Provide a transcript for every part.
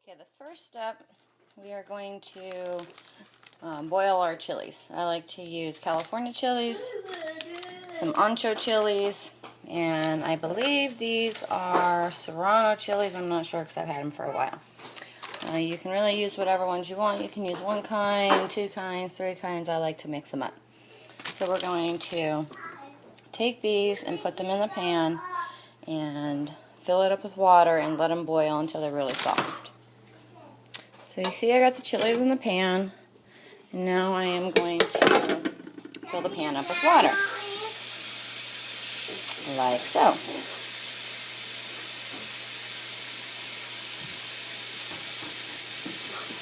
Okay, the first step, we are going to boil our chilies. I like to use California chilies, some ancho chilies, and I believe these are Serrano chilies. I'm not sure because I've had them for a while. You can really use whatever ones you want. You can use one kind, two kinds, three kinds. I like to mix them up. So we're going to take these and put them in the pan and fill it up with water and let them boil until they're really soft. So you see I got the chilies in the pan, and now I am going to fill the pan up with water, like so.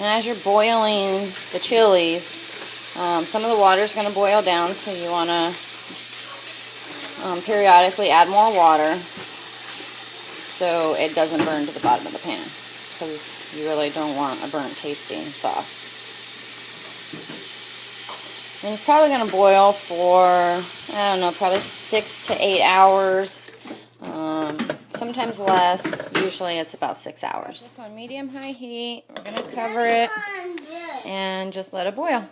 And as you're boiling the chilies, some of the water is going to boil down, so you want to periodically add more water so it doesn't burn to the bottom of the pan, because you really don't want a burnt tasting sauce. And it's probably going to boil for, I don't know, probably 6 to 8 hours. Sometimes less. Usually it's about 6 hours. This on medium-high heat. We're going to cover it and just let it boil.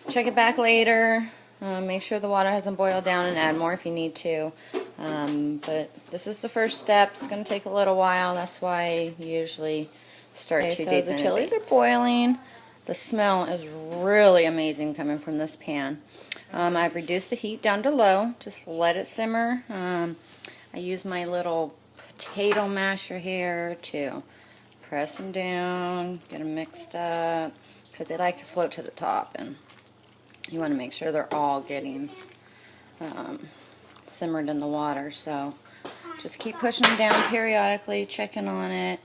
Check it back later. Make sure the water hasn't boiled down and add more if you need to. But this is the first step. It's going to take a little while. That's why I usually start 2 days in. The chilies are boiling. The smell is really amazing coming from this pan. I've reduced the heat down to low. Just let it simmer. I use my little potato masher here to press them down, get them mixed up, because they like to float to the top, and you want to make sure they're all getting simmered in the water. So just keep pushing them down periodically, checking on it,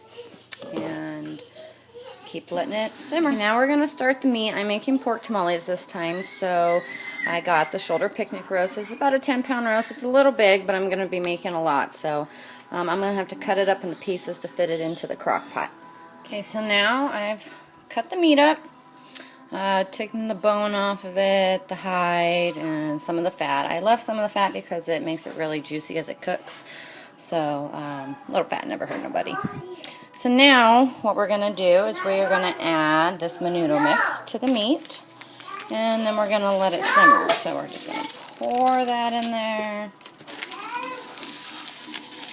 and keep letting it simmer. Now we're going to start the meat. I'm making pork tamales this time, so I got the shoulder picnic roast. This is about a 10-pound roast. It's a little big, but I'm going to be making a lot, so I'm going to have to cut it up into pieces to fit it into the crock pot. Okay, so now I've cut the meat up, taken the bone off of it, the hide, and some of the fat. I left some of the fat because it makes it really juicy as it cooks. So a little fat never hurt nobody. So now what we're going to do is we're going to add this menudo mix to the meat, and then we're going to let it simmer. So we're just going to pour that in there.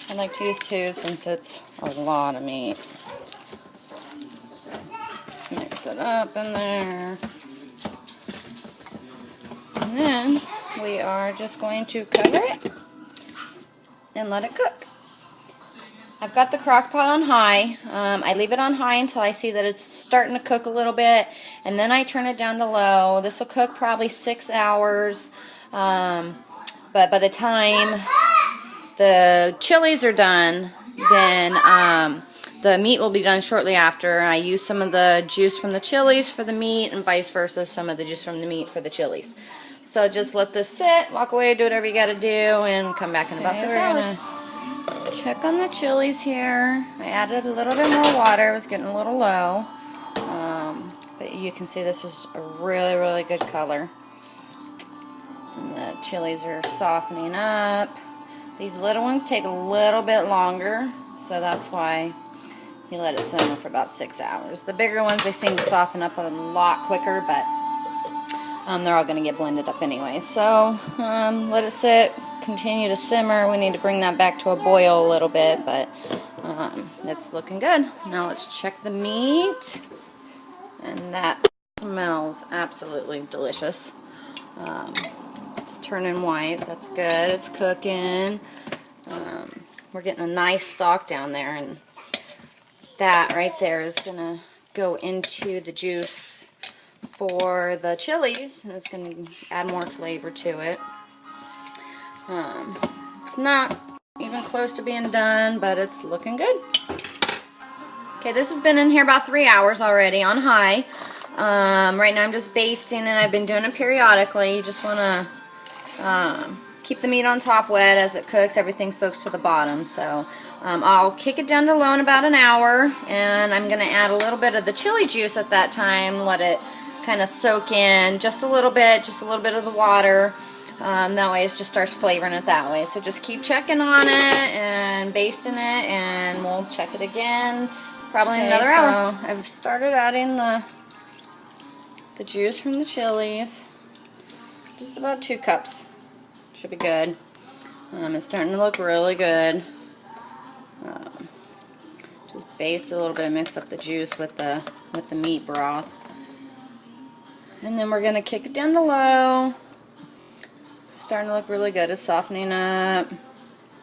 I like to use 2 since it's a lot of meat. Mix it up in there. And then we are just going to cover it and let it cook. I've got the crock pot on high. I leave it on high until I see that it's starting to cook a little bit, and then I turn it down to low. This will cook probably 6 hours, but by the time the chilies are done, then the meat will be done shortly after. I use some of the juice from the chilies for the meat, and vice versa, some of the juice from the meat for the chilies. So just let this sit, walk away, do whatever you got to do, and come back in about 6 hours. Check on the chilies here. I added a little bit more water. It was getting a little low. But you can see this is a really, really good color. And the chilies are softening up. These little ones take a little bit longer, so that's why you let it simmer for about 6 hours. The bigger ones, they seem to soften up a lot quicker, but they're all going to get blended up anyway. So let it sit. Continue to simmer. We need to bring that back to a boil a little bit, but it's looking good. Now let's check the meat, and that smells absolutely delicious. It's turning white. That's good. It's cooking. We're getting a nice stalk down there, and that right there is going to go into the juice for the chilies, and it's going to add more flavor to it. It's not even close to being done, but it's looking good. Okay, this has been in here about 3 hours already on high. Right now I'm just basting, and I've been doing it periodically. You just want to keep the meat on top wet as it cooks. Everything soaks to the bottom. So I'll kick it down to low in about an hour, and I'm going to add a little bit of the chili juice at that time. Let it kind of soak in just a little bit of the water. That way it just starts flavoring it that way. So just keep checking on it and basting it, and we'll check it again probably another hour. So I've started adding the juice from the chilies. Just about 2 cups. Should be good. It's starting to look really good. Just baste a little bit, mix up the juice with the meat broth. And then we're going to kick it down to low. Starting to look really good. It's softening up.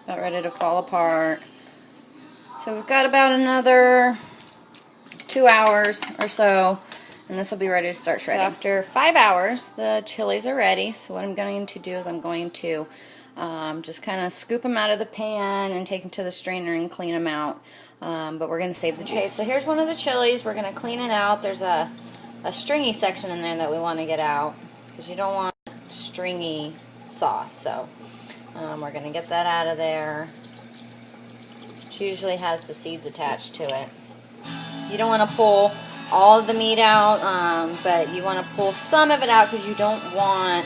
About ready to fall apart. So we've got about another 2 hours or so, and this will be ready to start shredding. So after 5 hours, the chilies are ready. So what I'm going to do is I'm going to just kind of scoop them out of the pan and take them to the strainer and clean them out. But we're going to save the juice. Okay, so here's one of the chilies. We're going to clean it out. There's a stringy section in there that we want to get out because you don't want stringy sauce. So we're going to get that out of there. It usually has the seeds attached to it. You don't want to pull all of the meat out, but you want to pull some of it out because you don't want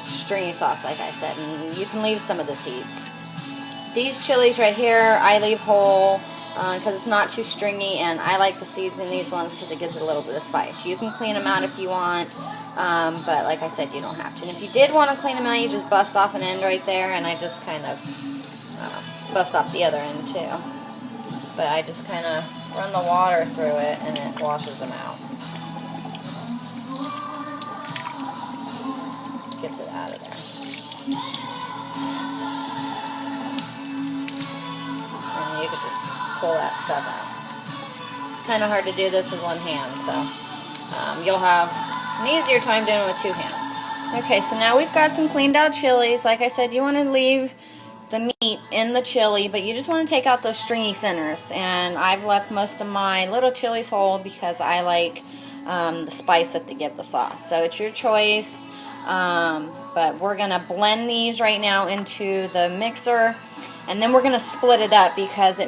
stringy sauce, like I said, and you can leave some of the seeds. These chilies right here, I leave whole because it's not too stringy, and I like the seeds in these ones because it gives it a little bit of spice. You can clean them out if you want, but like I said, you don't have to. And if you did want to clean them out, you just bust off an end right there, and I just kind of bust off the other end too. But I just kind of run the water through it and it washes them out. Gets it out of there. And you could just pull that stuff out. It's kind of hard to do this with one hand, so you'll have an easier time doing it with 2 hands. Okay, so now we've got some cleaned out chilies. Like I said, you want to leave the meat in the chili, but you just want to take out those stringy centers, and I've left most of my little chilies whole because I like the spice that they give the sauce. So it's your choice, but we're going to blend these right now into the mixer, and then we're going to split it up because I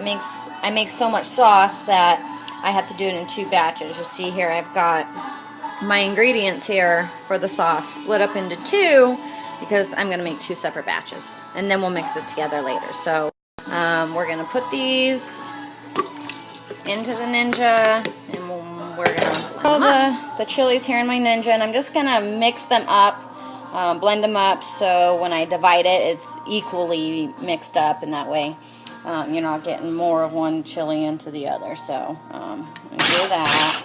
make so much sauce that I have to do it in 2 batches. You see here I've got my ingredients here for the sauce split up into 2 because I'm going to make 2 separate batches, and then we'll mix it together later. So we're going to put these into the Ninja, and we're going to blend the chilies here in my Ninja, and I'm just going to mix them up, blend them up, so when I divide it, it's equally mixed up, and that way you're not getting more of one chili into the other. So do that.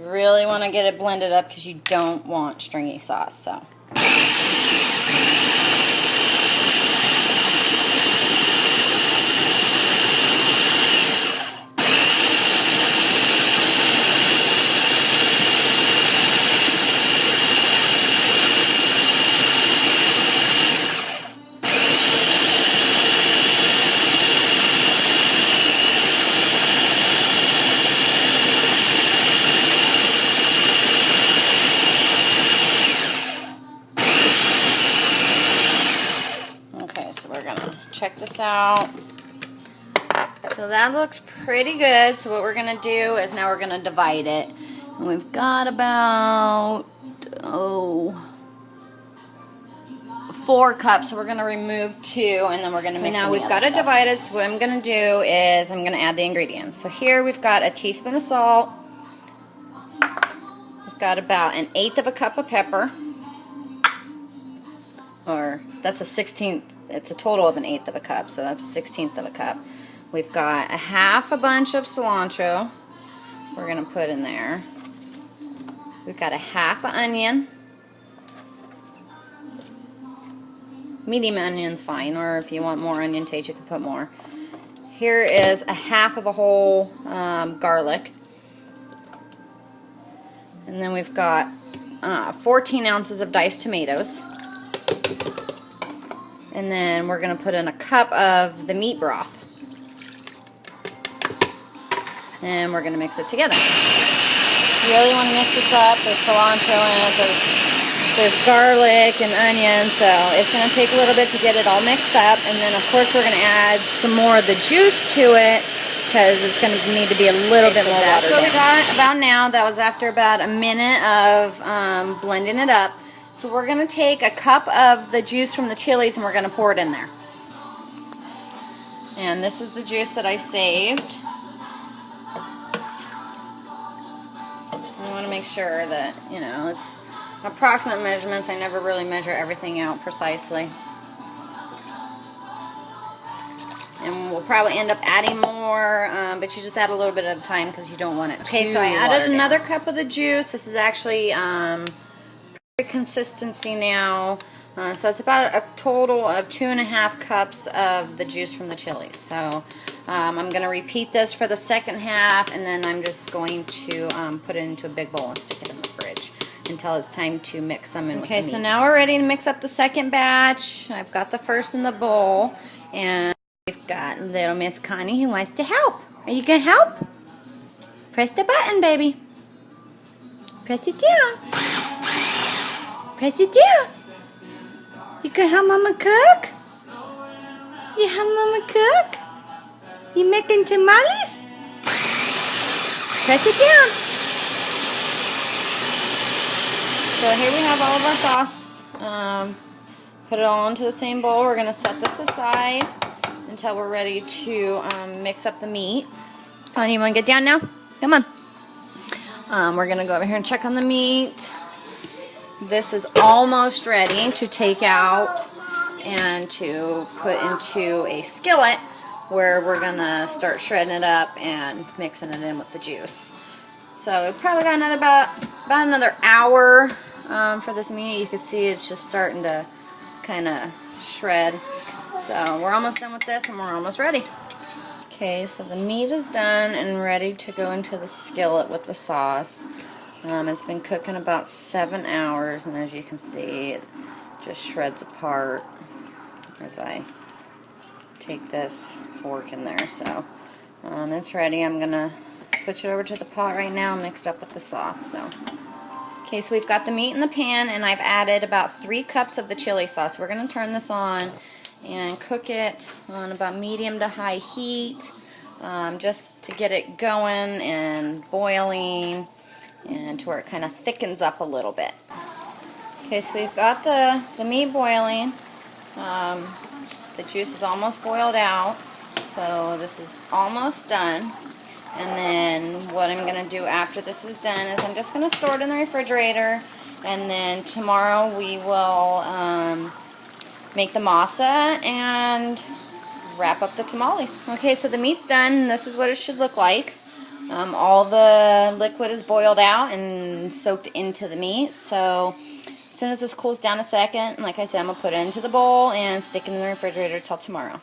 Really want to get it blended up because you don't want stringy sauce. So we're going to check this out. So that looks pretty good. So what we're going to do is now we're going to divide it. And we've got about 4 cups. So we're going to remove 2 and then we're going to mix. So now we've got it divided. So what I'm going to do is I'm going to add the ingredients. So here we've got a teaspoon of salt. We've got about 1/8 of a cup of pepper. Or that's a 1/16. It's a total of 1/8 of a cup, so that's a 1/16 of a cup. We've got a half a bunch of cilantro we're going to put in there. We've got a half an onion. Medium onion's fine, or if you want more onion taste, you can put more. Here is a half of a whole garlic. And then we've got 14 ounces of diced tomatoes. And then we're going to put in a cup of the meat broth. And we're going to mix it together. You really want to mix this up. There's cilantro in it. There's There's garlic and onion, so it's going to take a little bit to get it all mixed up. And then, of course, we're going to add some more of the juice to it because it's going to need to be a little bit more watered down. That's what we got about now. That was after about a minute of blending it up. So we're going to take a cup of the juice from the chilies and we're going to pour it in there. And this is the juice that I saved. I want to make sure that, you know, it's approximate measurements. I never really measure everything out precisely. And we'll probably end up adding more, but you just add a little bit at a time because you don't want it too watered down. Okay, so I added another cup of the juice. This is actually perfect consistency now. So it's about a total of 2.5 cups of the juice from the chilies. So I'm going to repeat this for the second half, and then I'm just going to put it into a big bowl and stick it in the fridge until it's time to mix them in with the meat. Okay, so now we're ready to mix up the second batch. I've got the first in the bowl, and we've got little Miss Connie who wants to help. Are you going to help? Press the button, baby. Press it down. Press it down. You can help Mama cook? You help Mama cook? You making tamales? Press it down. So here we have all of our sauce. Put it all into the same bowl. We're going to set this aside until we're ready to mix up the meat. You want to get down now? Come on. We're going to go over here and check on the meat. This is almost ready to take out and to put into a skillet where we're going to start shredding it up and mixing it in with the juice. So we've probably got about another hour for this meat. You can see it's just starting to kind of shred. So we're almost done with this and we're almost ready. Okay, so the meat is done and ready to go into the skillet with the sauce. It's been cooking about 7 hours, and as you can see, it just shreds apart as I take this fork in there. So it's ready. I'm going to switch it over to the pot right now and mix it up with the sauce. Okay, so we've got the meat in the pan, and I've added about 3 cups of the chili sauce. We're going to turn this on and cook it on about medium to high heat just to get it going and boiling, and to where it kind of thickens up a little bit. Okay, so we've got the meat boiling. The juice is almost boiled out, so this is almost done. And then what I'm going to do after this is done is I'm just going to store it in the refrigerator, and then tomorrow we will make the masa and wrap up the tamales. Okay, so the meat's done, and this is what it should look like. All the liquid is boiled out and soaked into the meat. So as soon as this cools down a second, like I said, I'm going to put it into the bowl and stick it in the refrigerator till tomorrow.